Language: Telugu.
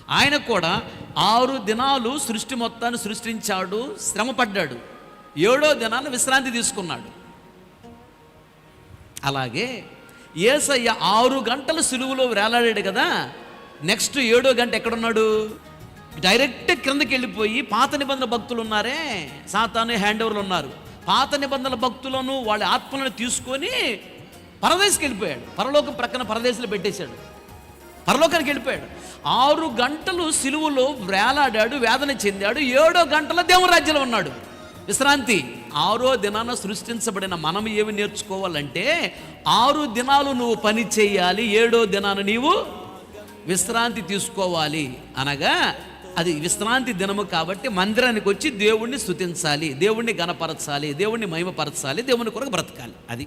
ఆయన కూడా 6 దినాలు సృష్టి మొత్తాన్ని సృష్టించాడు, శ్రమ పడ్డాడు. 7వ దినాన్ని విశ్రాంతి తీసుకున్నాడు. అలాగే యేసయ్య 6 గంటలు సిలువలో వేలాడాడు కదా, నెక్స్ట్ 7వ గంట ఎక్కడున్నాడు? డైరెక్ట్ క్రిందకి వెళ్ళిపోయి పాత నిబంధన భక్తులు ఉన్నారే, సాతాను హ్యాండ్ ఓవర్లు ఉన్నారు, పాత నిబంధనల భక్తులను వాళ్ళ ఆత్మలను తీసుకొని పరదేశకి వెళ్ళిపోయాడు. పరలోకం ప్రక్కన పరదేశంలో పెట్టేశాడు, పరలోకానికి వెళ్ళిపోయాడు. 6 గంటలు సిలువలో వేలాడాడు, వేదన చెందాడు. 7వ గంటలో దేవుని రాజ్యంలో ఉన్నాడు, విశ్రాంతి. 6వ దినాన సృష్టించబడిన మనం ఏమి నేర్చుకోవాలంటే 6 దినాలు నువ్వు పని చేయాలి, 7వ దినాన నీవు విశ్రాంతి తీసుకోవాలి. అనగా అది విశ్రాంతి దినము కాబట్టి మందిరానికి వచ్చి దేవుణ్ణి స్తుతించాలి, దేవుణ్ణి గణపరచాలి, దేవుణ్ణి మహిమపరచాలి, దేవుని కొరకు బ్రతకాలి. అది